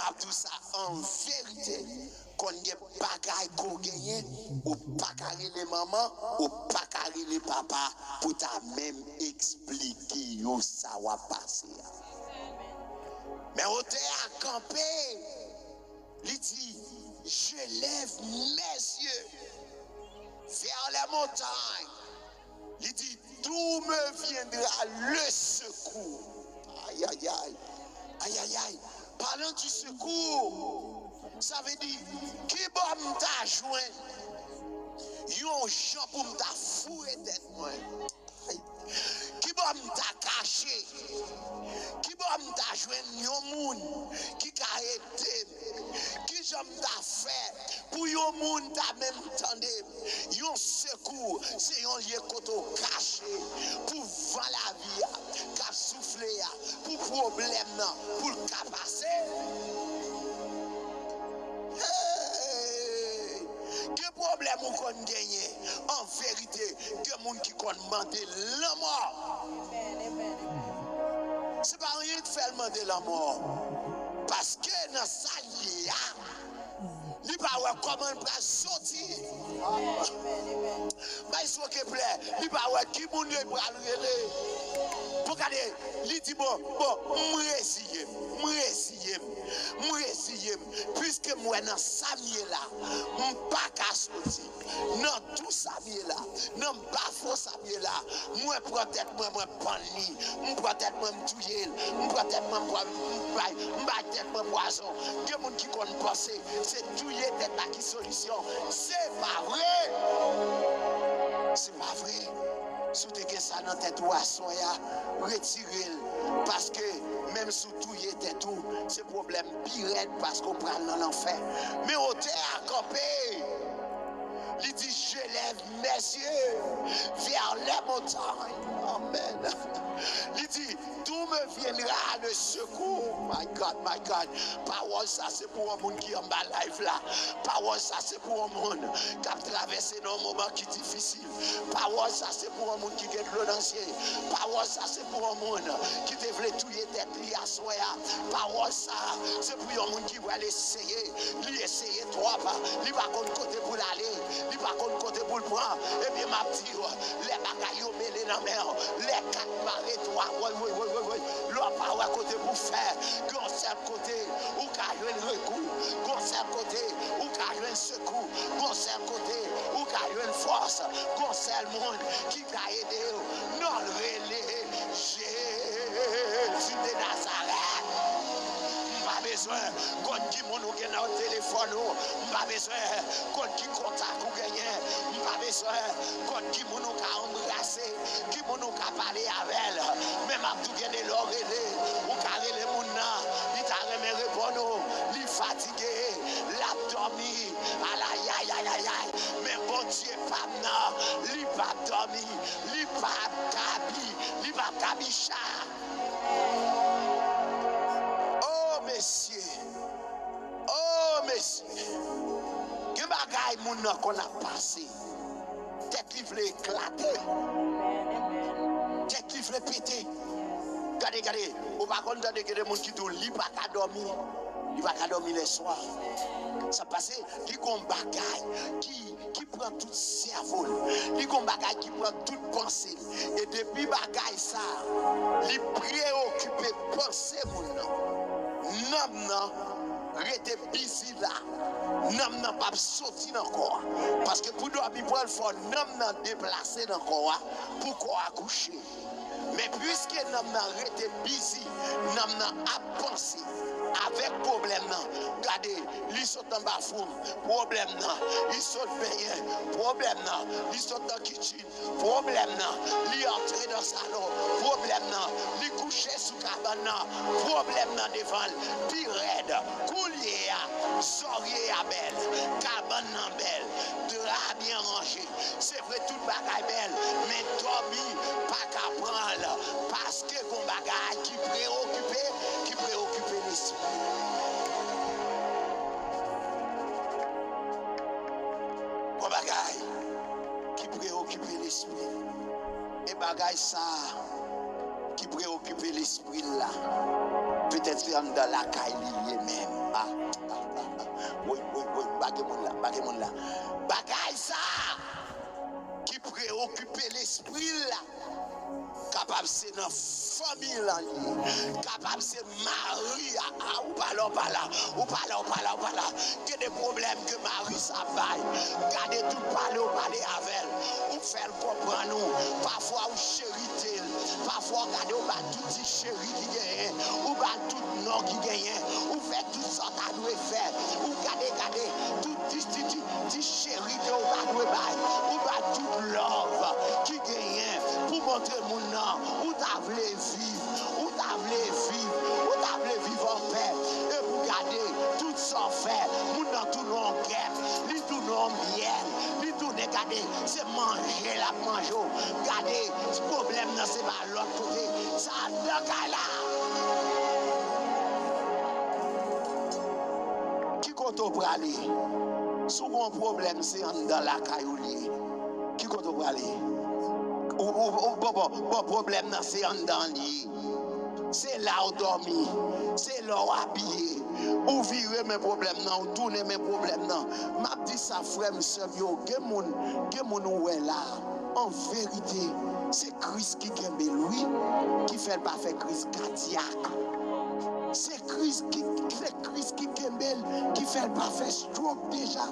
pas tout ça en vérité. Qu'on y ait pas qu'on gagne, ou pas carré les mamans, ou pas carré les papas, pour ta même expliquer où ça va passer. Mais on était à camper, il dit, je lève mes yeux vers les montagnes. Il dit, d'où me viendra le secours. Aïe, aïe, aïe, aïe, aïe, aïe. Parlant du secours, ça veut dire, qui va me joindre? Yon gens pour me fouer tête moi. Qui va me cacher? Qui va me joindre yon moun qui a été? Qui j'aime ta faire pour yon moun ta même tendé? Yon secours, c'est yon lieu koto caché pour vendre la vie, qu'a souffler, pour problème pour le cas passer. Quel problème ou qu'on gagne en vérité que moun qui qu'on demander la mort. C'est pas rien de faire demander la mort. Parce que dans ça il y a il pas comment on peut sortir. Mais il faut que plaît, il pas qui moun yo pour aller. Pour regarder, il dit bon, moi essayer, puisque moi dans ça là, on pas qu'à sortir. Non tout ça là, non pas faux ça là. Moi peut-être moi panli, moi peut-être moi tuer, moi peut-être moi peut-être moi poison. Que monde qui connaît penser, c'est tuer tête là qui solution. C'est pas vrai. C'est pas vrai. Si tu as ça dans la tête, retirez-le. Parce que même si tu es tout, c'est problème pire parce qu'on prend dans l'enfer. Mais on t'est à camper. Il dit, je lève mes yeux vers les montagnes. Amen. Il dit, d'où me viendra le secours? My God, my God. Parole, ça c'est pour un monde qui est en bas life là. Parole, ça c'est pour un monde qui a traversé dans un moment qui est difficile. Parole, ça c'est pour un monde qui est de l'ancien. Parole, ça c'est pour un monde qui te voulait tuer tête li à soi. Parole, ça c'est pour un monde qui va l'essayer. Lui essayer trop. Il va contre côté pour l'aller. Il va contre côté pour le prendre. Et bien ma petite, les bagailles au mêlé dans la mer. Les quatre marées, toi. Oui. L'on pas à côté pour faire. Qu'on seul côté où qu'il y a un recours. Qu'on seul côté où qu'il y a un secours. Qu'on seul côté où qu'il y a une force. Qu'on seul monde qui t'a aidé. Non, relais Jésus de Nazareth. Pas besoin qu'on qui mon ou gagne au téléphone, pas besoin qu'on qui contact ou gagne, pas besoin qu'on qui mon ou ka embrasser, qui mon ou ka parler avec elle, même à tout gagner l'oreille, ou carré les moun nan, il t'a remis répondre, il fatigué, l'abdomen, aïe, mais bon Dieu pas nan, il pas dormi, il pas kabicha. Messieurs, que bagaille moun nan qu'on a passé, tête li vle éclater, tête li vle péter. Regardez, ou pas qu'on entendre que des moun qui tou li pas ka dormir, il va ka dormir les soirs. Ça passe, li gon bagaille qui prend tout cerveau, li gon bagaille qui prend toute pensée. Et depuis bagaille ça, li préoccupé penser moun nan. Non. Rete busy là, n'am pas sorti encore. Parce que pour dormir, il faut n'am déplacer encore pour qu'on accoucher. Mais puisque n'am rete busy, n'am a pensé avec problème, regardez, il saute en bas fou, problème, il saute bien, problème, il saute dans la kitchen, problème, il entre dans le salon, problème, il couche sous cabane, problème devant, puis raide, coulier, sorier à belle, cabane belle, drap bien rangé, c'est vrai tout bagaille belle, mais dormi, pas qu'à prendre, parce que mon bagaille qui préoccupe l'esprit. Mon bagaille qui préoccupe l'esprit. Et bagaille ça qui préoccupe l'esprit là. Peut-être dans la caille même. bagué mon là. Bagaille ça qui préoccupe l'esprit là. Capable c'est dans famille là, capable c'est mari ou pas là, que des problèmes que mari ça vaille, gardez tout parler avec elle, ou faire comprendre nous, parfois ou chérité, parfois regardez ou pas tout petit chéri qui gagne, ou pas tout non qui gagne, ou fait tout ça à nous faire, ou gardez tout petit chéri que ou pas nous bail, ou pas tout love qui gagne pour montrer mon nom, ou t'as voulu vivre, ou t'as voulu vivre en paix, et pour garder tout ça fait, mon nom tout non guerre, ni tout non miel, ni tout regarder, c'est manger la mangeau, regardez, ce problème non c'est pas l'autre côté, ça n'a là. Qui compte au aller? Souvent problème c'est dans la caillouli. Qui compte au aller? Bon problème c'est en dans lit. C'est là où dormir, c'est là où habiller. Ou virer mes problèmes non, ou tourner mes problèmes non. M'a dit ça frère monsieur yo, que mon ouais là. En vérité, c'est Christ qui aime lui qui fait pas faire crise cardiaque. C'est Christ qui Kembel qui fait pas faire stroke déjà.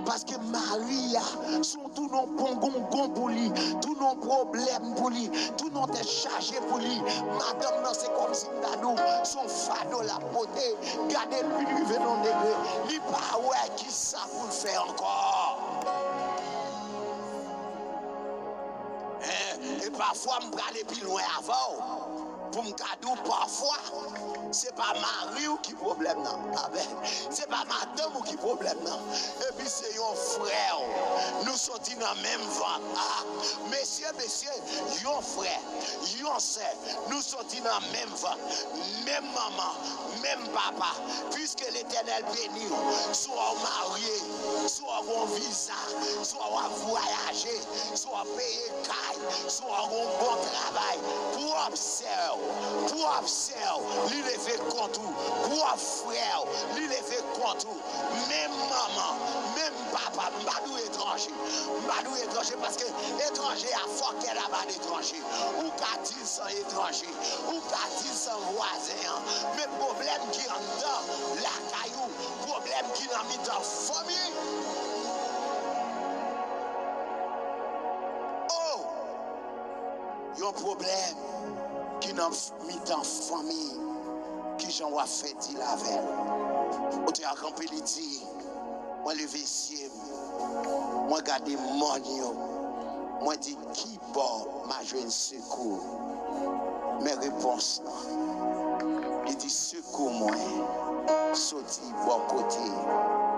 Parce que Maria, sont tous nos bonbons pour lui, tous nos problèmes pour lui, tous nos têtes chargés pour lui. Madame, non, c'est comme si nous, son fado la beauté, gardez lui, venons degré. Lui, pas ouais, qui ça pour le faire encore. Et parfois, je vais aller plus loin avant. Pour me cadeau, parfois, c'est pas Marie ou qui problème non. C'est pas madame ou qui problème non. Et puis c'est un frère. Nous sommes dans la même vente. Ah, messieurs, un frère, un sœur. Nous sommes dans la même vente. Même maman, même papa. Puisque l'Éternel bénit, soit marié, soit on visa, soit on voyager, soit payer caille, soit un bon travail. Pour observer, lui lever contre, pour frère, lui lever contre, même maman, même papa, m'badou étranger parce que étranger a fort qu'elle a pas d'étranger, ou qu'a dit sans étranger, ou qu'a dit sans voisin, mais problème qui en dedans, la caillou, problème qui n'a mis dans famille. Oh, y a un problème qui n'a mis dans famille, qui j'en a fait dit la veille. Au théâtre campé il dit, moi le vessier, moi garder mon yo, moi dit qui bon m'a joué un secours. Mes réponses, il dit secours moi, sorti bon côté,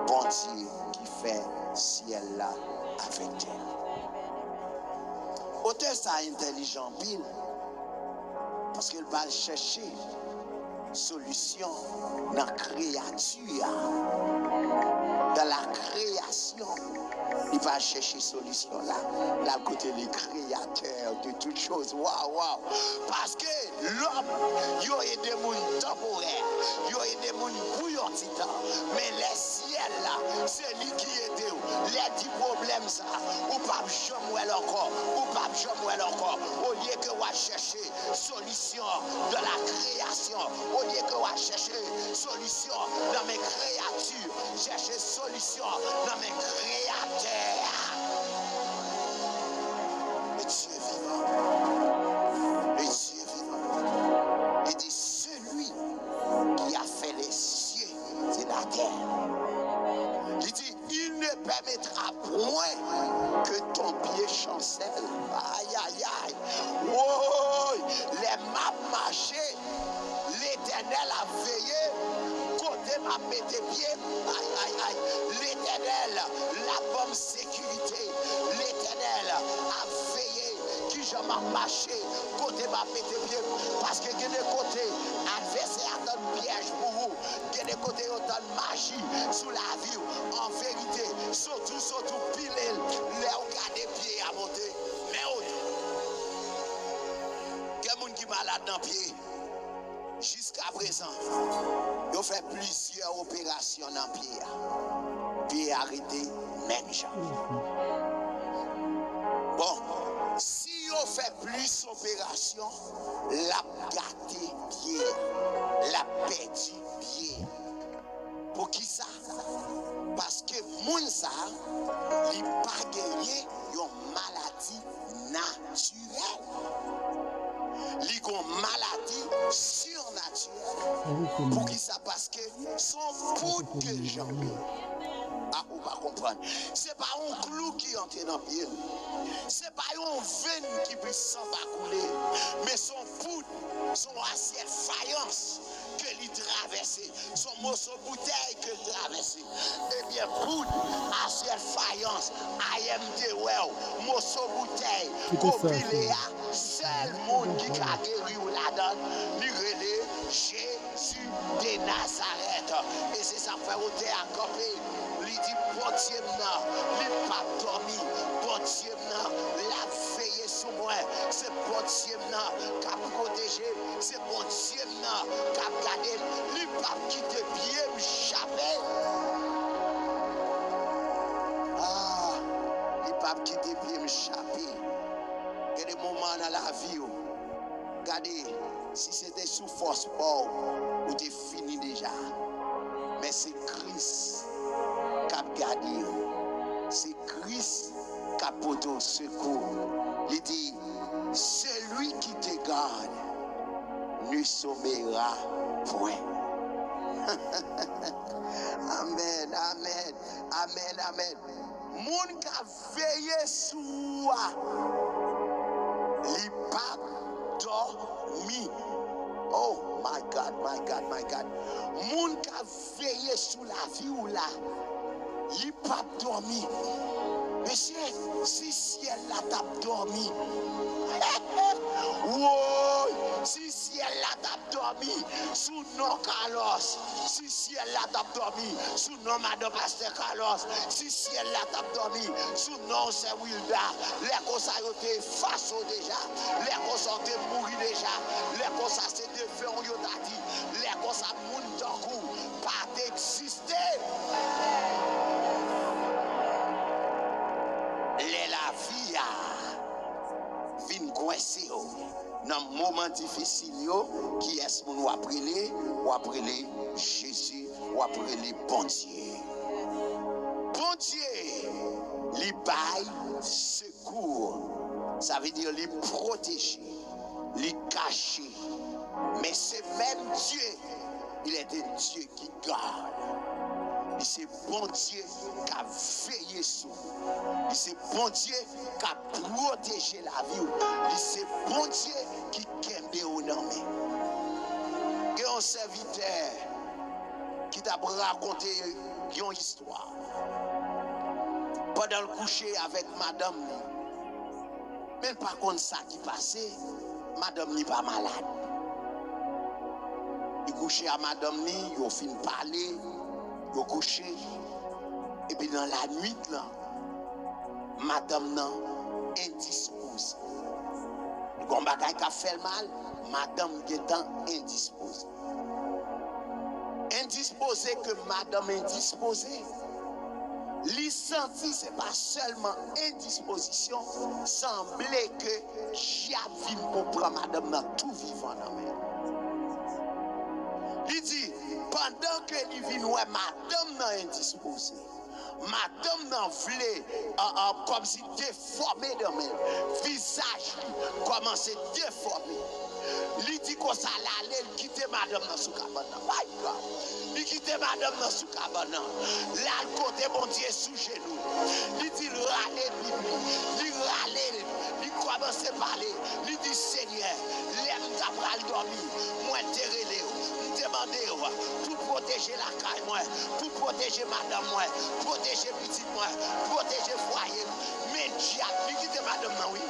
bon Dieu qui fait ciel là avec terre. Auteur ça intelligent pile. Parce qu'il va chercher solution dans la créature. Dans la création, il va chercher solution là. Là, côté les créateurs de toutes choses. Waouh! Parce que l'homme, il y a des gens temporaires, il y a des gens bouillants titan. Mais les ciels là, c'est lui qui est Dieu. Les 10 problèmes ça, ou pas jamais encore, au lieu que va chercher solution de la création, au lieu que va chercher solution dans mes créatures, chercher solution dans mes créateurs. Et Dieu est vivant. Il dit celui qui a fait les cieux et la terre. Il dit il ne permettra point que ton pied chancelle. Aïe, aïe, aïe. Oh, les maps marchés, l'Éternel a veillé. Côté m'a pété pied. Aïe, aïe, aïe. L'Éternel, la bonne sécurité. L'Éternel a veillé. Qui j'en m'a marché. Côté m'a pété pied. Parce que il y a des côtés adversaires dans le piège pour vous. Il y a des côtés dans magie sous la vie. En vérité, surtout pile les regarder pieds à monter. Mais autre. Quel monde qui malade dans pied? Jusqu'à présent, ils ont fait plusieurs opérations dans le pied. Pied arrêté, même gens. Bon, si ils fait plus d'opérations, la gâté pied, la perdu pied. Pour qui ça? Parce que moun ça, il pas gagné une maladie naturelle. Il a une maladie surnaturelle. Pour qui ça? Parce que son poudre que j'en ah, on va comprendre. C'est pas un clou qui entre dans le pied. C'est pas une veine qui peut s'en couler. Mais son poudre, son assiette faïence que lui traverse, son morceau bouteille que lui traverse. Eh bien, poudre, assiette faïence, IMD, well, morceau bouteille, compilé à seul monde qui a guéri ou la donne, lui relais Jésus de Nazareth. Et c'est ça fait ôter à camper. Il dit, bon Dieu, il n'a pas dormi. Bon Dieu, la veille sur moi. C'est bon Dieu qui a protégé. C'est bon Dieu qui a gardé. Il n'a pas quitté pied, jamais. Ah, il n'a pas quitté pied, jamais. Il y a des moments dans la vie. Regardez, si c'était sous force sport, ou t'es fini déjà. Mais c'est Christ qui a gardé. C'est Christ qui a porté au secours. Il dit, celui qui te garde ne sommera point. Amen, amen, amen, amen. Moun qui a veillé sur moi, il pas dormi. Oh my God, my God, my God. Moun qui a veillé sur la vie ou là, il pas dormi. Monsieur, si ciel là t'a dormi. Wow, si ciel là t'a dormi sous nom Carlos. Si ciel là t'a dormi sous nom Madame Pasteur Carlos. Si ciel là t'a dormi sous nom c'est Wilda. Les causes ont été face déjà. Les causes ont été mourir déjà. Les causes ont été fait en yotati. Les causes ont moun tankou pas d'exister. La vie vient coincer dans un moment difficile qui est-ce qu'on va appeler Jésus ou appeler bon Dieu. Bon Dieu, il baille secours. Ça veut dire il protéger, il cacher. Mais c'est même Dieu, il est un Dieu qui garde. Et c'est bon Dieu qui a veillé sur nous. Et c'est bon Dieu qui a protégé la vie. Et c'est bon Dieu qui kembe au nom. Et un serviteur qui t'a raconté une histoire. Pendant le coucher avec madame, même par contre ça qui passait, madame n'est pas malade. Il couchait à madame, il a fini de parler. Au coucher, et puis dans la nuit, là, madame nan indispose. Le combat qui a fait mal, madame étant indisposée. Indisposée que madame indisposée. Li senti, c'est pas seulement indisposition, semblait que diable vient pour prendre madame nan tout vivant dans la il dit, pendant que il vient, madame n'a indisposée. Madame n'a voulu, comme si déformé dans le visage, commence à déformer. Il dit que ça allait quitter madame dans sous cabana. Il quitte madame dans sous cabana. Là, le côté mon Dieu sous genoux. Il dit, il râle, il commence à parler. Il dit, Seigneur, l'aime d'après dormir, moi t'ai demander pour protéger la caille, moi, pour protéger madame, moi, protéger petit, moi, protéger foyer. Mais diable, il quitte madame, oui.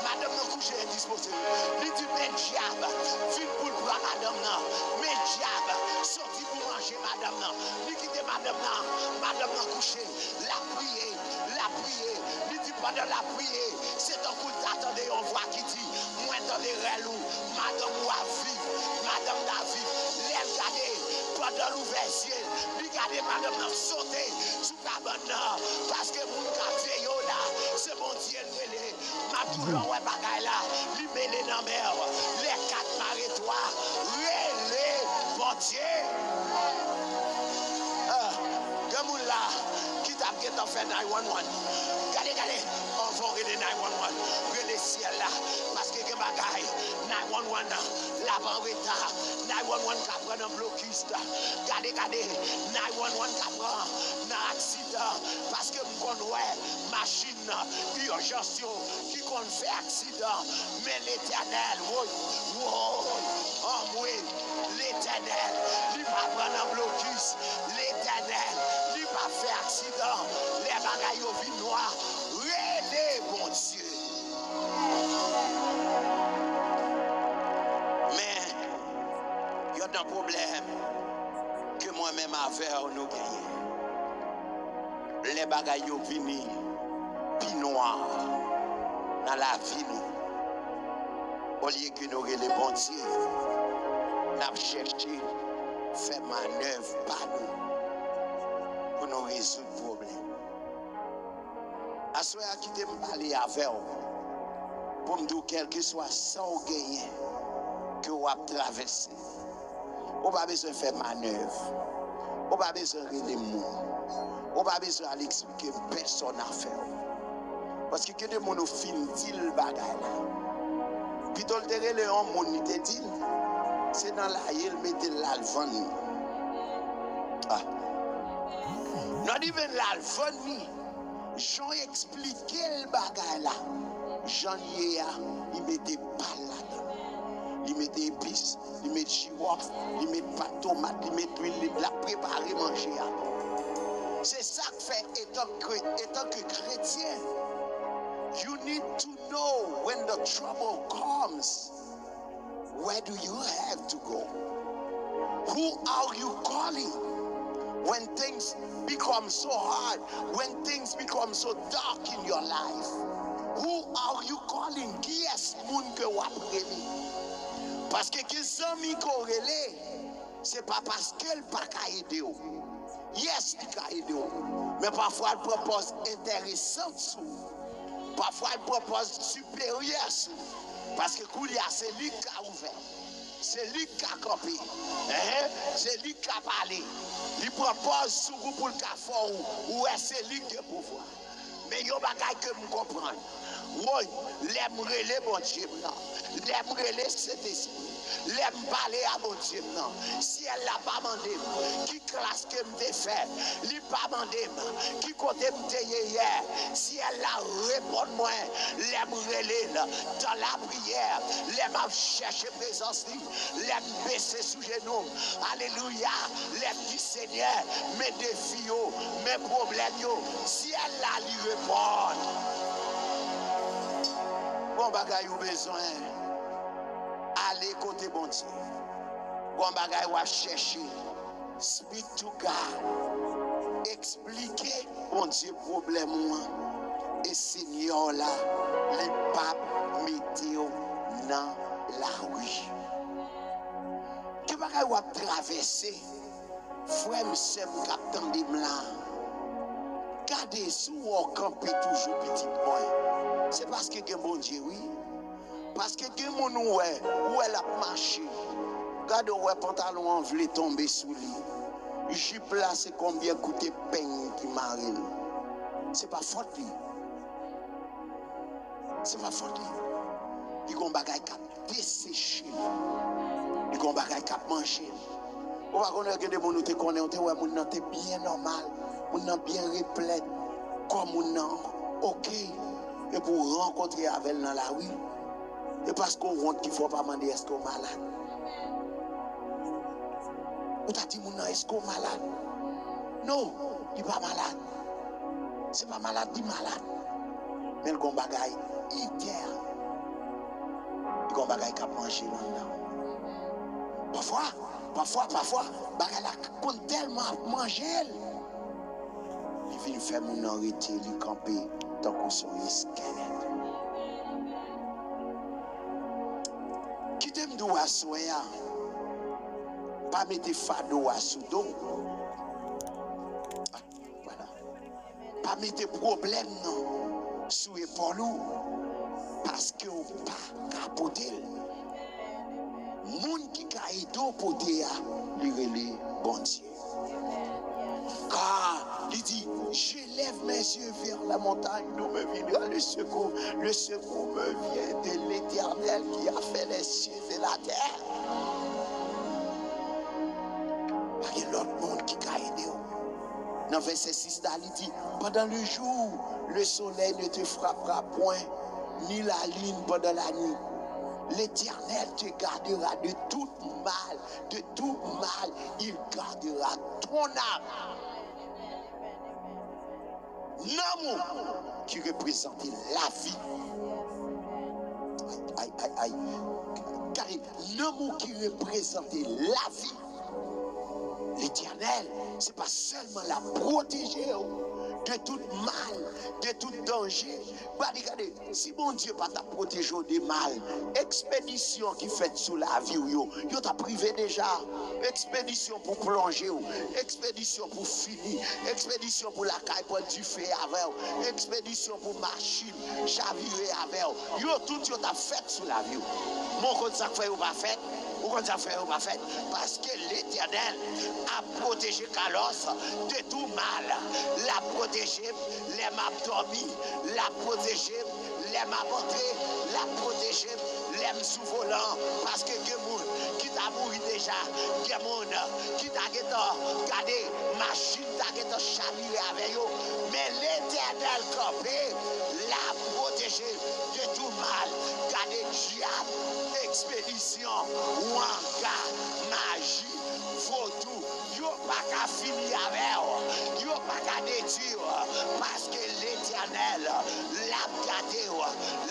Madame n'a couché indisposée. Il dit, mais diable, vite pour le bras, madame, non. Mais diable, sorti pour manger. manger madame là. Li quitte madame là couché. La prier. Li dit pendant la prière, c'est un coup d'attendre, on voit qui dit, moi dans les relous, madame ou à vivre, madame la vivre, les regarder, pendant l'ouverture, li garder madame là sauter, sous cabane là, parce que mon quartier là, c'est mon Dieu relé, ma douleur ouais bagaille là, li mêlé dans mer, les quatre maritoires, relé, bon Dieu. Gamoun là, qui t'a fait 911. Regardez, on va regarder 911. Regardez le ciel là, parce que les bagailles, 911 là, la retard, 911 qui prend un blocus. Regardez, 911 qui prend un accident, parce que nous connaissons machine, urgence, qui fait accident, mais l'éternel, l'éternel, il va prendre un blocus, l'éternel, il va faire accident, les bagailles au vin noir, relais, bon Dieu. Mais, il y a un problème que moi-même avec nous gagnons. Les bagailles au vin noir dans la vie nous. Au lieu que nous les bon Dieu, nous avons cherché faire manœuvre par nous pour nous résoudre le problème. À ce moment-là, qui te parler avec vous, pour me dire quel que soit ça ou gagné que vous avez traversé, vous n'avez pas besoin de faire manœuvre, vous n'avez pas besoin de les mots, vous n'avez pas besoin d'expliquer personne à faire. Parce que des gens finissent le bagage. Puis dans le monde te dit, c'est dans la il mette l'alvan. Not even l'alvan. Jean expliqué le bagage là. Jean il mettait pas là-dedans. Il mettait épices, il mettait chihuahua, il mettait pas de tomate, il mettait huile, il l'a préparé manger. C'est ça que fait étant que chrétien. You need to know when the trouble comes, where do you have to go? Who are you calling? When things become so hard, when things become so dark in your life, who are you calling? Qui est-ce que vous appelez? Parce que les amis corrélés, ce n'est pas parce qu'elle n'a pas aidé. Yes, il a aidé. Mais parfois, elle propose intéressante. Parfois, elle propose supérieure. Parce que Koulia, c'est lui qui a ouvert. C'est lui qui a campé. C'est lui qui a parlé. Il propose sous vous pour le café ou c'est lui qui a pouvoir. Mais il y a des choses que je comprends. Oui, l'aime relais mon Dieu. L'aime relais cet esprit. L'aime parler à mon Dieu. Si elle l'a pas demandé, qui classe que me fait, lui pas demandé, qui côté me hier. Si elle l'a répondu moi, l'aime relais dans la prière, l'aime chercher présence, l'aime baisser sous genoux. Alléluia. L'aime du Seigneur, mes défis, mes problèmes. Si elle l'a lui répondre. Bon bagay ou besoin aller côté bon Dieu. Bon bagay ou chercher. Speak to God. Expliquer bon Dieu problème et Seigneur là les papes météo dans la rue. Que bagay ou traverser frère m'sem captain de là. Gardez sous ou camper toujours petit boy. C'est parce que que bon Dieu oui. Parce que que mon où elle a marché. Regardez où pantalon en voulait tomber sous lui. J'y place combien coûte peine qui marine. C'est pas faute lui. C'est pas faute lui. Il y a un bagage qui a desséché. Il y a un bagage qui a mangé. On va connaître que des gens qui te connaissent, on est bien normal, on est bien replet, comme on est ok. Et pour rencontrer avec elle dans la rue, et parce qu'on rentre qu'il ne faut pas demander est-ce qu'on est malade. On t'a dit est-ce qu'on est malade? Non, il n'est pas malade. Ce n'est pas malade, il est malade. Mais le bon bagaille, il tient. Le bon bagaille qui a mangé maintenant. Parfois, Parfois, bagala compte tellement manger. Il vient faire mon arrêter, lui camper tant qu'on son squelette. Qui t'aime d'où à soya? Pas mettre fado à soudo. Voilà. Pas mettre problème non sous épaule parce que on pas capoter. Moun qui a aidé pour dire lui relé bon Dieu. Car il dit, j'élève mes yeux vers la montagne d'où me viendra le secours. Le secours me vient de l'Éternel qui a fait les cieux et la terre. Il y a l'autre monde qui a aidé. Dans verset 6, il dit, pendant le jour, le soleil ne te frappera point, ni la lune pendant la nuit. L'Éternel te gardera de tout mal, il gardera ton âme. L'amour qui représente la vie. Aïe. Car l'amour qui représente la vie. L'Éternel, c'est pas seulement la protéger de tout mal, de tout danger. Regardez, si mon Dieu pas t'a protégé de mal, expédition qui fait sous la vie, yo t'a privé déjà. Expédition pour plonger, expédition pour finir, expédition pour la caille pour du feu avec, expédition pour machine, chavirer avec. Yo tout yo t'a fait sous la vie. Mon compte ça fait ou pas fait? Ou quand ça fait ou pas fait? Parce que l'Éternel a protégé Carlos de tout mal. L'a protégé, les m'a dormi, l'a protégé, les m'a porté, l'a protégé, les sous volant. Parce que quelqu'un qui t'a mouru déjà, quelqu'un qui t'a gardé, machine t'a chaviré avec eux. Mais l'Éternel campé l'a protégé de tout mal. Gardez diable, expédition, wanga, magie, vaudou. Yo pas qu'à finir avec, yo pas qu'à détruire, parce que l'Éternel l'a gardé,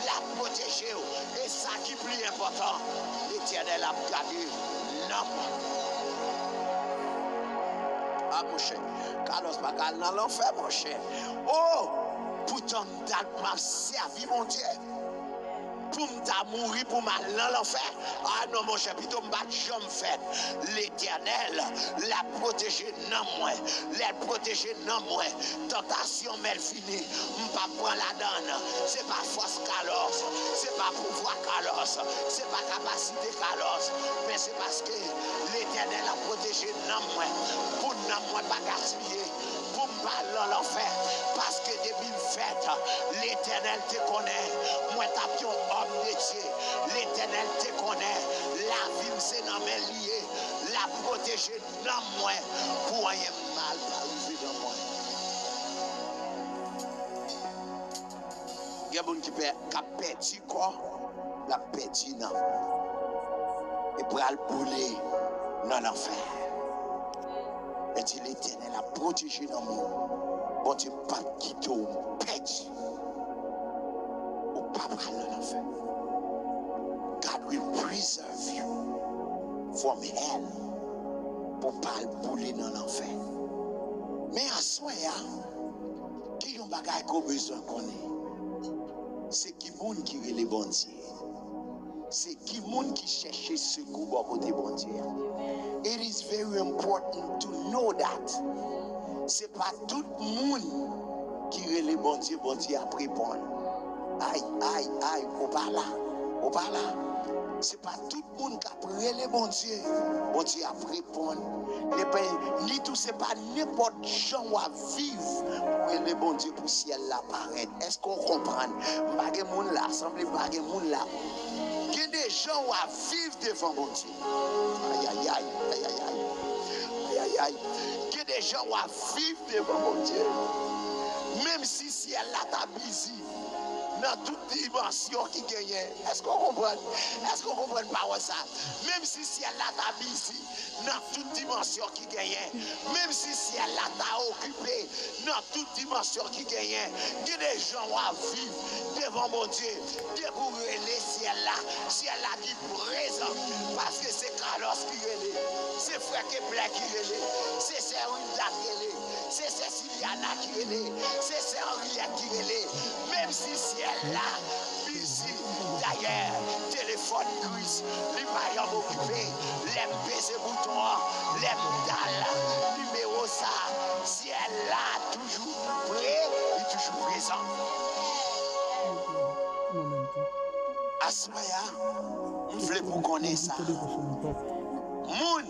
l'a protégé, et ça qui est plus important, l'Éternel l'a gardé, non. Ah mon cher, Carlos Bacal dans l'enfer mon cher. Oh, pourtant m'a servi mon Dieu. Pour me mourir, pour m'aller dans l'enfer. Ah non, mon cher, plutôt je me fais. L'Éternel l'a protégé non moins. L'a protégé non moins. Tentation, mais finie. Je ne pas prendre la donne. Ce n'est pas force Carlos. Ce n'est pas pouvoir Carlos. Ce n'est pas capacité Carlos. Mais c'est parce que l'Éternel a protégé non moins. Pour non moins pas gaspiller. Pour me parler dans l'enfer. Parce que depuis le fait, l'Éternel te connaît. Moi, t'as homme de Dieu. L'Éternel te connaît. La vie, c'est dans mes liés. La protéger dans moi. Pour rien mal arriver dans moi. Il y a des gens qui perdent du corps. La perdu non. Et pour aller bouler dans l'enfer. Et dit l'Éternel a protégé dans moi. Bon Dieu, pas quitter ou perdu. Ou pas prendre l'enfer. God will preserve you from hell. Pour pas bouler dans l'enfer. Mais à soi, qui yon bagay qu'on besoin qu'on est. C'est qui moun qui est les bon Dieu. C'est qui moun qui cherche secours pour côté bon Dieu. It is very important to know that. C'est pas tout le monde qui est les bon Dieu a répondre. Aïe, au pas là. C'est pas tout le monde qui a pris les bon Dieu a répondre. Ni tout, c'est pas n'importe gens qui va vivre pour les bon Dieu pour ciel là paraître. Est-ce qu'on comprend? Bagay moun là, semble bagay moun là. Il y a des gens qui vont vivre devant mon Dieu. Aïe. Il y a des gens qui vont vivre devant mon Dieu. Même si ciel là t'a busy. Dans toute dimension qui gagne. Est-ce qu'on comprend? Est-ce qu'on comprend pas ça? Même si ciel là t'a busy. Dans toute dimension qui gagne. Même si ciel là t'a occupé. Dans toute dimension qui gagne. Il y a des gens qui vivent devant mon Dieu. Débourer les ciel là qui présent. Parce que c'est Carlos qui est. c'est frère Kepler qui relève, c'est sœur Hilda qui relève, c'est Céciliana qui relève, c'est sœur Henriette qui relève, même si ciel là, ici, d'ailleurs, téléphone gris, les paillons occupés, l'aime baiser bouton, l'aime dalle, numéro ça, ciel là, toujours prêt et toujours présent. Asmaya, je voulais pour connaître ça. Moun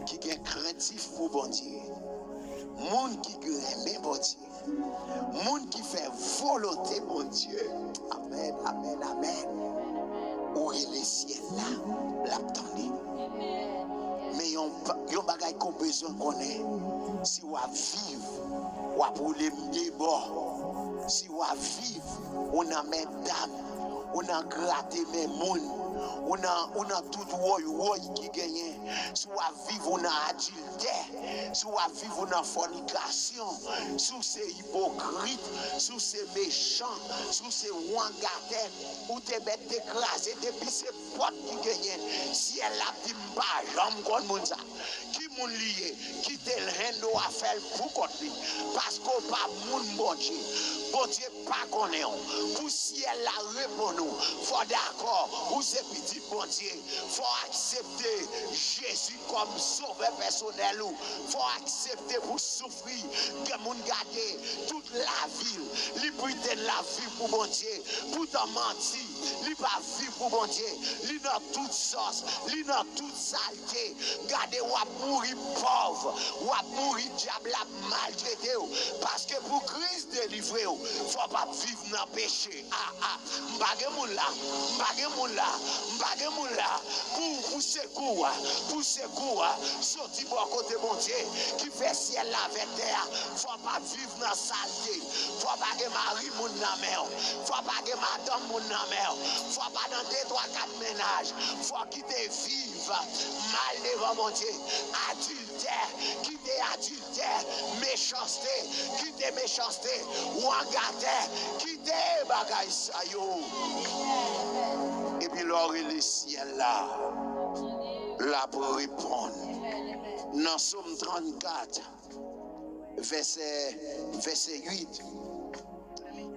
qui est craintif pour bon Dieu. Moun qui aime bon Dieu. Moun qui fait volonté bon Dieu. Amen, amen, amen. Où est le ciel là? L'attendez. Mais yon bagay qu'on besoin connaître. Si on vivre, on pour les débord. Si on vivre, on a mes dames. On a gratté mes mounes, on a tout woy qui gagne. Si on vivre, on a adultère, si on vivre, on a fornication, si c'est hypocrite, si c'est méchant, si c'est wangater, ou t'es bête écrasé, depuis c'est pote qui gagne. Si elle a dit m'ba, j'aime qu'on moun ça. Qui moun lié, qui te l'rendo à faire pour côté, parce qu'on pas moun bon Dieu. Bon Dieu pas connaît. Pour si elle a répondu, faut d'accord, ou c'est petit bon Dieu, faut accepter Jésus comme sauveur personnel, faut accepter pour souffrir, que moun garder toute la ville, li brûler la vie pour bon Dieu, pour t'en mentir, li pas vivre pour bon Dieu, li dans toute sauce, li dans toute saleté, garder ou mourir pauvre, ou mourir diable la maltraité, parce que pour Christ délivrer, faut pas vivre dans le péché. M'bagé moun là, pour secours, sorti pour côté mon Dieu, qui fait ciel la terre, faut pas vivre dans la saleté, faut pas que mari moun nan mer, faut pas que madame moun nan mer, faut pas dans 2, 3, 4 ménages, faut quitter vivre mal devant mon Dieu, adultère, méchanceté, wangater, quitter bagay sa yo. Et puis l'or et le ciel là, là pour répondre. Dans Somme 34, verset 8,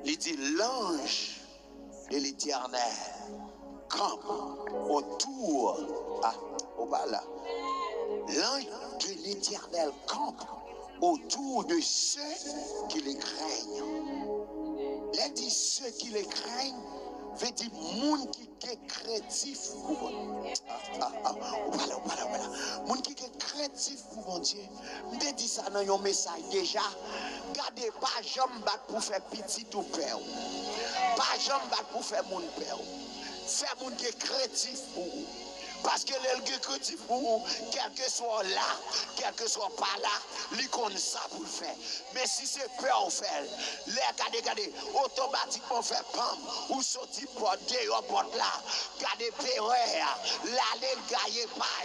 il dit l'ange de l'Éternel campe autour. Là. L'ange de l'Éternel campe autour de ceux qui les craignent. Il dit ceux qui les craignent, veut dire moun qui est créatif pour voilà. Moun qui est créatif pour mon Dieu. Me dit ça dans un message déjà. Gardez pas jambe pour faire petit ou père. Pas jambe pour faire moun père. Faire moun qui est créatif pour vous. Parce que les créatifs pour vous, quel que soit là, quel que soit pas là, ils connaissent ça pour le faire. Mais si c'est peur au faire, les gardez, automatiquement fait pam, ou sortir pour dehors porte là, gardez peur, l'aller gailler pas,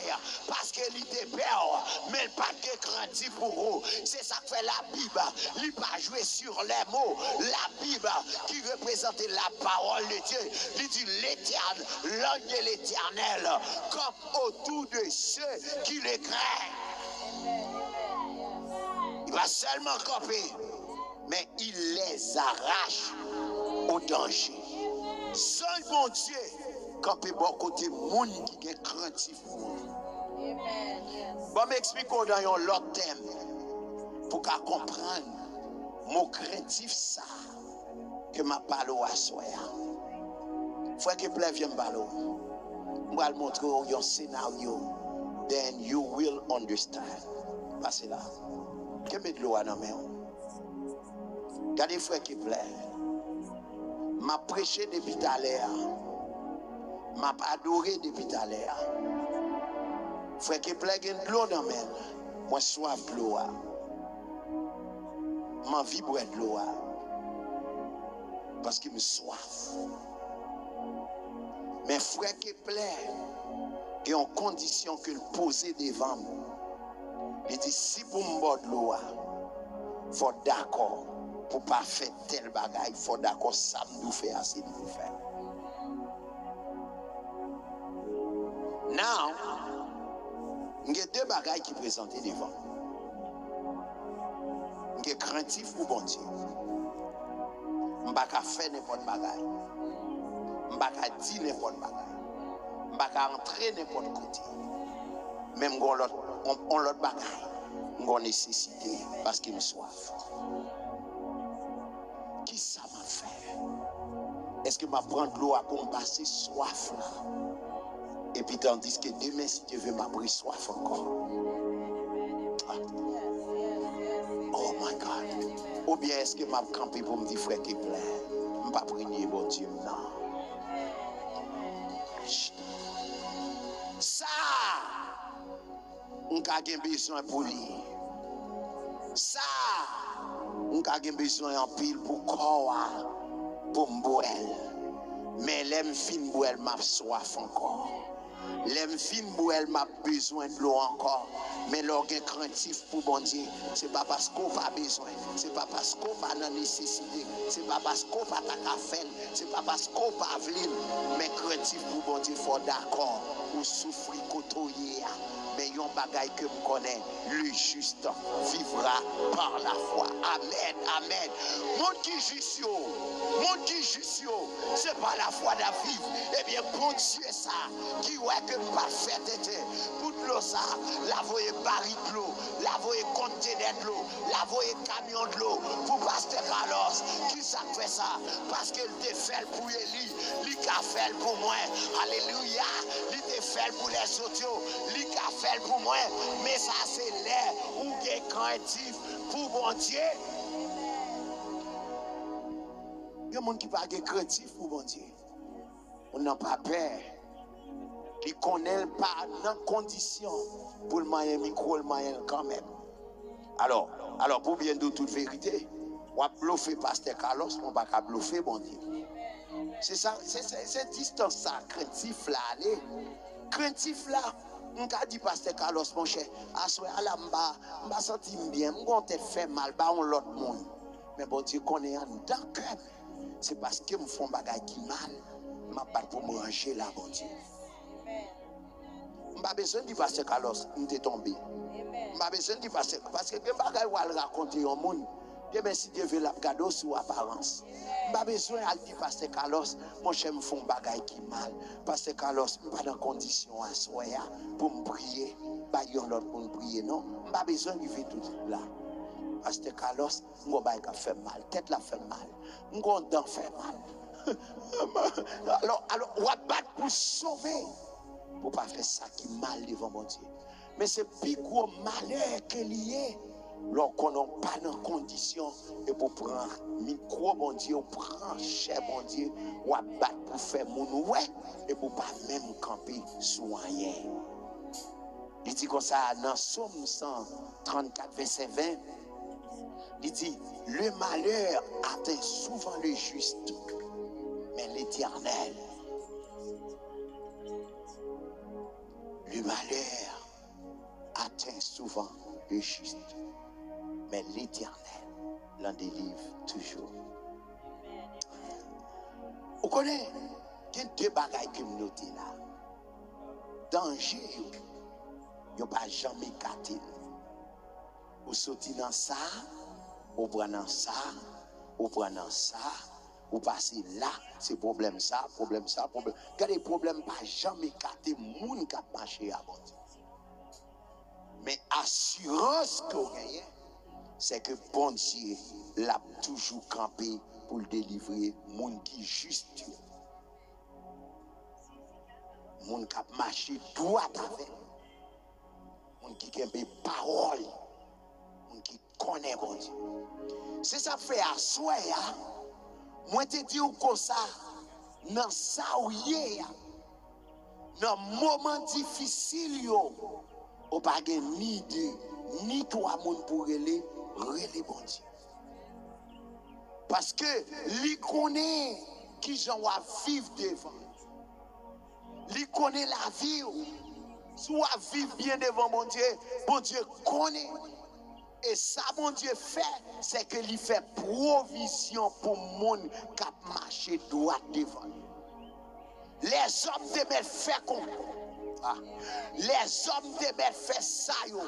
parce que l'idée peur, mais pas que créatif pour vous. C'est ça que fait la Bible, il pas jouer sur les mots, la Bible qui représente la parole de Dieu, il dit l'éternel, l'ange de l'Éternel, comme autour de ceux qui les craignent. Il va seulement camper, mais il les arrache au danger. Seul mon Dieu, camper bon côté monde qui est craintif. Bon, m'expliquons dans un autre thème pour qu'à comprendre mon craintif ça que ma parole à soi. Faut que plaît vienne balo. Je vais montrer un scénario, then you will understand. Passez là. Que met de l'eau à la main. Regardez frère qui plaît. M'a prêché depuis tout à l'heure. M'a adoré depuis tout à l'heure. Frère qui plaît, il y a de l'eau dans la main. Moi soif de l'eau. M'a vibre de l'eau. Parce qu'il me soif. Mais frère qui plaît, et en condition que le poser devant moi, il dit si pour me boire de l'eau, il faut d'accord pour pas faire tel bagaille, il faut d'accord ça nous fait assez de nous faire. Il y a deux bagailles qui présentent devant. Il y a craintif pour bon Dieu. Je ne peux pas faire n'importe quoi. Je ne peux pas dire n'importe quoi. Je ne peux pas entrer n'importe côté. Même si on a l'autre bagaille, on a nécessité parce qu'il me soif. Qui ça m'a fait? Est-ce que je prends de l'eau pour me passer soif là? Et puis tandis que demain, si Dieu veut m'abrir soif encore. Oh my God. Ou bien est-ce que je vais camper pour me dire frère qui plaît? Je ne vais pas prier, bon Dieu, non. Ça, on a besoin pour lui. Ça, on a besoin en pile pour corps, pour me. Mais l'aime fin boire m'a soif encore. L'aime fin boire m'a besoin de l'eau encore. Mais l'orgueil craintif pour bon Dieu, c'est pas parce qu'on a besoin, c'est pas parce qu'on a nécessité, c'est pas parce qu'on a ta faire, c'est pas parce qu'on a voulu. Mais craintif pour bon Dieu, il faut d'accord ou souffrir côtoyer. Mais yon bagaille que je connais, le juste vivra par la foi. Amen, amen. Mon qui juste, c'est pas la foi d'Aviv. Eh bien, bon Dieu, ça, qui ouais que pas fait était. Pour de l'eau, ça, la voyer baril de l'eau, la voyer conteneur de l'eau, la voyer camion de l'eau. Pour Pasteur Carlos, qui ça fait ça? Parce qu'il te fait pour Élie, il a fait pour moi. Alléluia. Il te fait pour les autres, il a fait pour moi, mais ça c'est l'air ou est craintif pour bon Dieu. Il y a des gens qui ne sont pas craintifs pour bon Dieu. On n'a pas peur. Ils ne connaissent pas dans condition pour le moyen micro, le moyen quand même. Alors pour bien dire toute vérité, on va bluffer Pasteur Carlos, on ne va pas bluffer bon Dieu. C'est ça, c'est distance ça, craintif là, allez. Craintif là. On a dit Pasteur Carlos, mon cher, à ce moment-là, je me sens bien, je me fait mal, je me l'autre monde. Mais bon Dieu connaît en tant que c'est parce que je me fais un bagage qui mal, je ne pas pour me ranger là, bon Dieu. Je n'ai pas besoin de dire Pasteur Carlos, je suis tombé. Je n'ai pas besoin de dire parce que je ne bagage où raconter au monde. Demain, si Dieu veut la garder sous apparence. Je n'ai pas besoin de dire Pasteur Carlos, mon cher, me font bagay qui mal. Pasteur Carlos, je ne suis pas dans condition à soya pour me prier. Pas l'autre pour me prier, non. Je n'ai pas besoin de vivre tout là. Pasteur Carlos, mon bagay fait mal, tête la fait mal, mon dent fait mal. alors, on va battre pour sauver, pour pas faire ça qui mal devant mon Dieu. Mais c'est plus gros malheur qu'il y a. Lorsqu'on n'a pas dans condition et pour prendre micro bon Dieu, prendre cher bon Dieu, ou à battre pour faire mon ouais et pour pas même camper sous rien. Il dit comme ça dans Somme 134 verset 20. Il dit le malheur atteint souvent le juste, mais l'Éternel, le malheur atteint souvent le juste. Mais l'Éternel l'en délivre toujours. Vous connaissez, il y a deux bagailles que vous notez là. Danger, il n'y a pas jamais gâté. Vous sortez dans ça, vous prenez ça, vous prenez ça, vous passez là, c'est problème ça, problème ça, problème. Quand les problèmes pas jamais gâté, moun qui a marché à bon Dieu. Mais assurance que vous gagnez, c'est que bon Dieu l'a toujours campé pour le délivrer, moun qui juste, moun qui a marché droit avec, moun qui a des paroles, moun qui connaît bon Dieu. C'est ça fait à soi, moi te dis comme ça, dans ça où y est, dans moment difficile, on pas ni deux, ni trois moun pour relé bon Dieu. Parce que lui connaît qui j'en va vivre devant. Lui connaît la vie. Soit vivre bien devant mon Dieu connaît. Et ça, mon Dieu fait, c'est que lui fait provision pour le monde qui a marché droit devant. Les hommes de faire comme Ah. Les hommes te mettent fait ça, yo.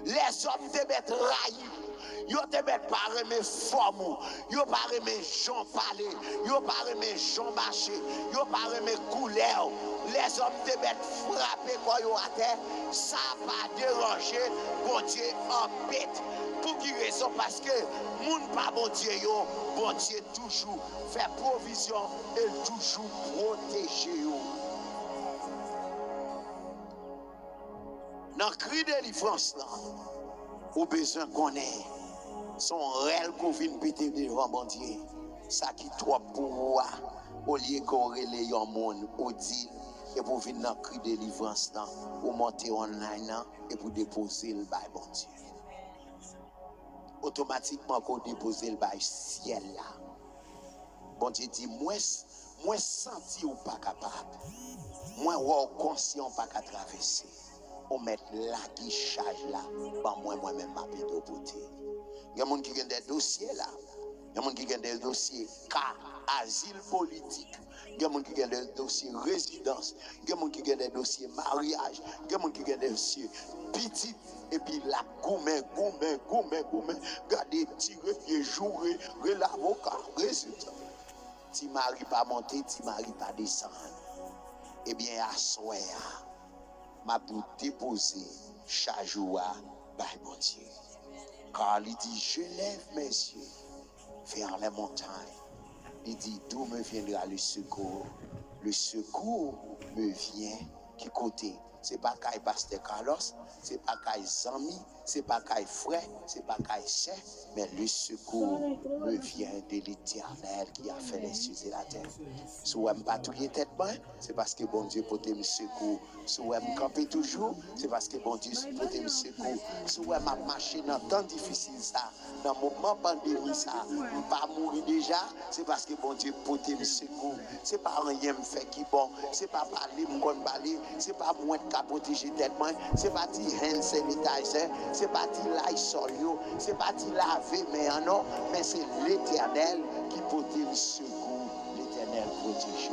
Les hommes te mettent raillé. Yo te mettent pas remet forme. Yo pas remet Jean parler. Yo pas remet Jean marcher. Yo pas remet couleur. Les hommes te mettent frapper quand yo à terre. Ça pas déranger bon Dieu en bête. Pour qui raison? Parce que moun pas bon Dieu yo. Bon Dieu toujours fait provision et toujours protéger yo. Dans le cri de délivrance, au besoin qu'on ait, son réel qu'on vient péter devant bon Dieu, ça qui trop pour moi, au lieu qu'on relaye un monde, au dit, et pour venir dans le cri de délivrance, ou monter online, et pour déposer le bail bon Dieu. Automatiquement, qu'on dépose le bail ciel là. Bon Dieu dit, moi senti ou pas capable, moi conscient pas qu'à traverser. On met la qui charge là, bah moi-même ma pédo beauté. Il y a des gens qui ont des dossiers là, il y a des gens qui ont des dossiers cas, asile politique, il y a des gens qui ont des dossiers résidence, il y a des gens qui ont des dossiers mariage, il y a des gens qui ont des dossiers petit, et puis la goumé, regardez, tirer, pied, jouer, l'avocat, résultat. Si mari pas monter, si mari pas descendre, eh bien, à soi, m'a déposé chaque jour par mon Dieu. Car il dit, je lève mes yeux vers les montagnes. Il dit, d'où me viendra le secours? Le secours me vient qui côté? C'est pas qu'à pasteur Carlos, c'est pas qu'à Zami, c'est pas qu'à frère, c'est pas qu'à chef, mais le secours me vient de l'Éternel qui a fait les cieux et la terre. Si vous n'aimez pas tout tête, c'est parce que bon Dieu peut me secours. Si vous aimez camper toujours, c'est parce que bon Dieu peut me secours. Si vous aimez marcher dans temps difficile, ça, dans le moment pandémie, ça, pas mourir déjà, c'est parce que bon Dieu peut me secours. C'est pas rien me fait qui bon, c'est pas parler, me parler, c'est pas moi qui protéger tête, c'est pas dire hand sanitizer, c'est pas dire Lysol, c'est pas dire laver, mais c'est l'Éternel qui peut me secours, l'Éternel protéger.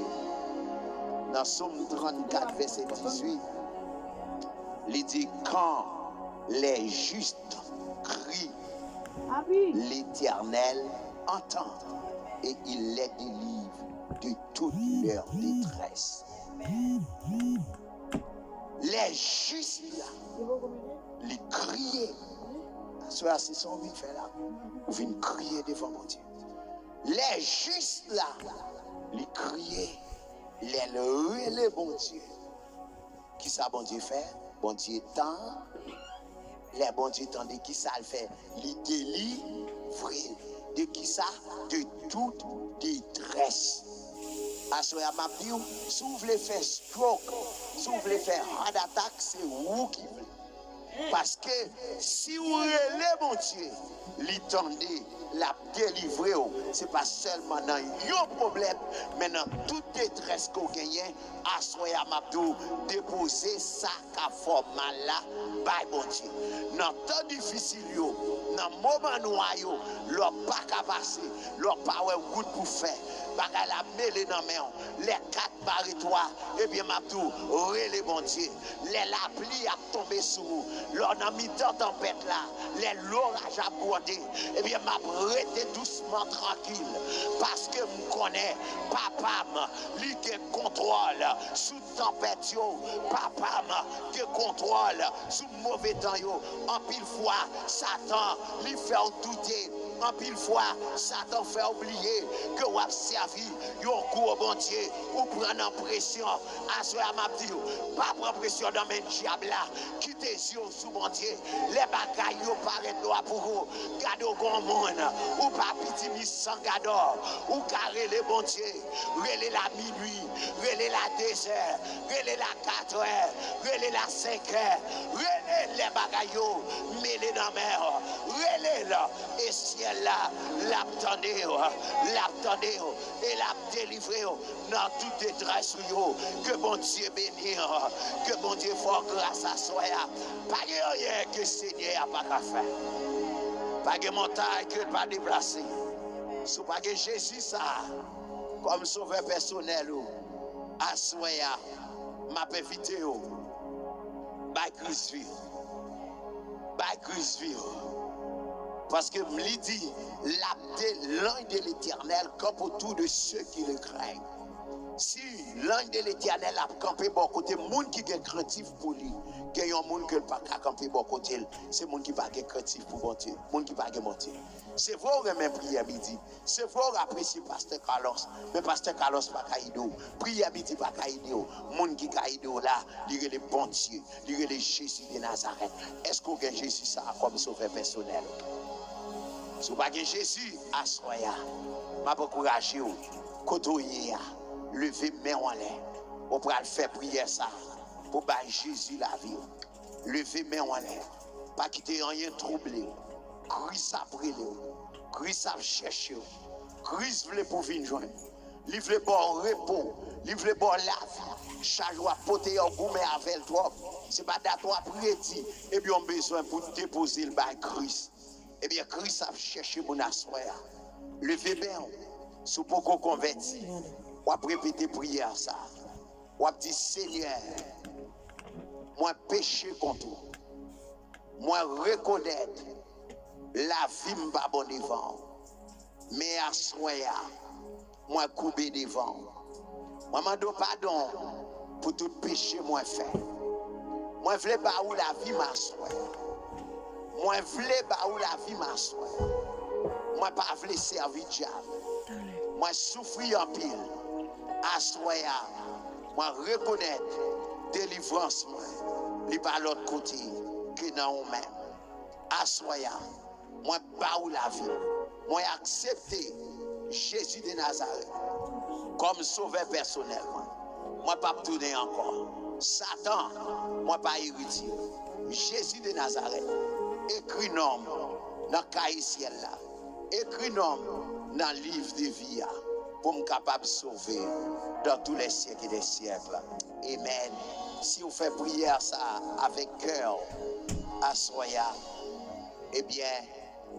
Dans Somme 34, verset 18, il dit quand les justes crient, l'Éternel entend et il les délivre de toute leur détresse. Les justes là, les crier. C'est son vie fait là. Vous venez crier devant mon Dieu. Les justes là, les crier. Les bon Dieu. Qui ça bon Dieu fait? Bon Dieu tend. Les bon Dieu tendent qui ça le fait? Les délivre. De qui ça? De toute détresse. À ce moment-là, si vous voulez faire stroke, si vous voulez faire heart attack, c'est vous qui voulez. Parce que si vous relèvez mon Dieu, l'étendez, la délivrer, ce n'est pas seulement dans un problème, mais dans toute détresse qu'on gagne, à ce moment-là, déposer ça qui fait mal là, par mon Dieu. Dans temps difficile, dans moment noir, leur pas qu'à passer, leur pas de goutte pour faire. Baga la mêlée dans main, les quatre baritoires, et bien m'a tout relé bon Dieu. La pluie a tombé sur nous. L'on a mis dans tempête là, l'orage a bordé. Et bien m'a arrêté doucement tranquille. Parce que je connais papa lui qui contrôle sous tempête papa qui contrôle sous mauvais temps en pile fois Satan lui fait douter. En pile fois, Satan fait oublier que vous avez servi un coup au bon Dieu ou prendre en pression. À ce moment-là, pas prendre pression dans mes diables là. Quittez les yeux sous mon Dieu. Les bagailles paraissent pour vous. Gardez au grand monde. Ou pas petit mis sans gador. Ou carré les bon Dieu. Relez la minuit. Relez la 2 heures. Relez la 4 heures. Relez la 5 heures. Relez les bagailles. Mêlez dans la mer. Relez là. Et ciel là, l'attendez, et l'a délivré dans toute détresse. Que bon Dieu bénisse, que bon Dieu fasse grâce à soi. Pas de rien que le Seigneur n'a pas qu'à faire. Pas de montagne que ne pas déplacer. Si pas que Jésus ça, comme sauveur personnel, à soi, m'a invité au by Grisville. By Grisville. Parce que me dit, l'ange de l'Éternel campe autour de ceux qui le craignent. Si l'ange de l'Éternel a campé bon côté, monde qui est craintif pour lui, qu'il y a un monde qui n'a pas campé bon côté, c'est monde qui pas craintif pour bon Dieu, monde qui pas mentir. C'est vrai même prière midi, c'est vrai apprécier pasteur Carlos, mais pasteur Carlos pas caïdo, prière midi pas caïdo, monde qui caïdo là, il est bon Dieu, il est Jésus de Nazareth. Est-ce qu'on a Jésus ça comme sauveur personnel? Si vous n'avez pas Jésus, assoya, m'a encouragé, côtoyer, lever main en l'air, pour faire prière ça, pour battre Jésus la vie. Lever main en l'air, pas quitter rien troublé. Christ a brûlé, Christ a cherché, Christ voulait pour venir joindre. Livre bon repos, livre bon la vie. Chaque jour, porter un gourmet avec toi. C'est pas d'attendre prier, et bien on a besoin pour déposer le bail Christ. Eh bien, Christ a cherché mon assoir. Levez bien, sous beaucoup converti. On va répéter prière ça. On va dire Seigneur, moi péché contre toi. Moi reconnaître la vie m'a bon devant. Mais assoir, moi couper devant. Moi m'en pardon pour tout péché moi fait. Moi je veux pas où la vie m'assoir. Moi, je veux pas où la vie m'assoit. Moi, pas voulais servir diable. Moi, souffrir en pile. Assoya. Moi, reconnaître délivrance. Moi, pas l'autre côté que dans nous-mêmes. Assoya. Moi, pas où la vie. Moi, accepter Jésus de Nazareth comme sauveur personnel. Moi, pas tourner encore. Satan, moi, pas héritier. Jésus de Nazareth. Écrit nom dans le cahier ciel là. Écrit nom dans le livre de vie pour me capable de sauver dans tous les siècles et des siècles. Amen. Si vous faites prière ça avec cœur, assoya, eh bien,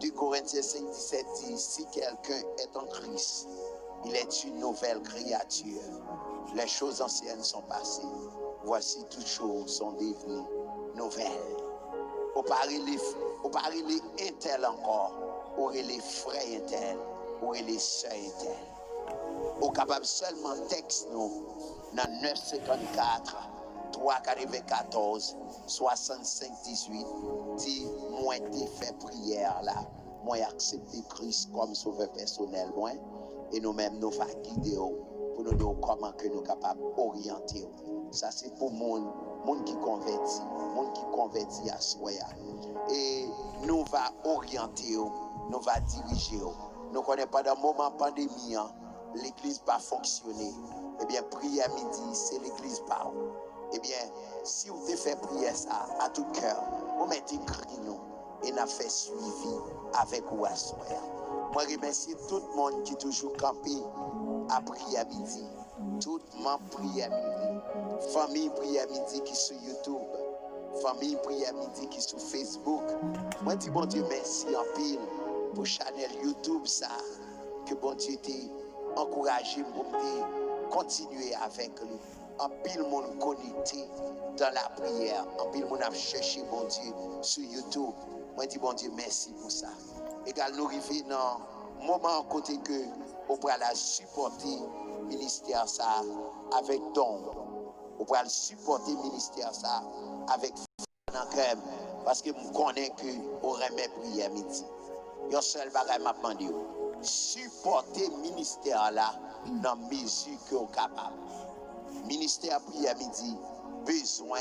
2 Corinthiens 5, 17 dit, si quelqu'un est en Christ, il est une nouvelle créature. Les choses anciennes sont passées. Voici toutes choses sont devenues nouvelles. Au pari les intel encore, ou les frères intel, ou les sœurs intel. Au capable seulement texte nous dans 954 394 65 18 dit moi t'ai fait prière là, moi accepté Christ comme sauveur personnel moi et nous-mêmes nous va guider pour nous dire comment que nous capables orienter. Ça c'est pour monde qui convertit à soi. Et nous va orienter, nous va diriger. Nous connaissons pas dans le moment pandémie, l'église pas fonctionner. Eh bien, prier à midi, c'est l'église pas. Eh bien, si vous te fait prier ça à tout cœur, vous mettez cri nous et nous fait suivi avec vous à soi. Moi, je remercie tout le monde qui toujours campé à prier à midi. Tout le monde prie à midi. Famille prie à midi qui sur YouTube. Famille prie à midi qui sur Facebook. Moi, dis bon Dieu, merci en pile pour channel YouTube ça. Que bon Dieu t'ait encouragé pour continuer avec lui. En pile monde connecté dans la prière. En pile monde a cherché bon Dieu sur YouTube. Moi, dis bon Dieu, merci pour ça. Égal, nous arrivons dans un moment côté que on pourra la supporter ministère ça avec don. On pourra supporter ministère ça avec crème parce que je connais que on remet prière midi. Yon seul bagage m'a demandé supporter ministère là dans mesure que on capable. Ministère prière midi besoin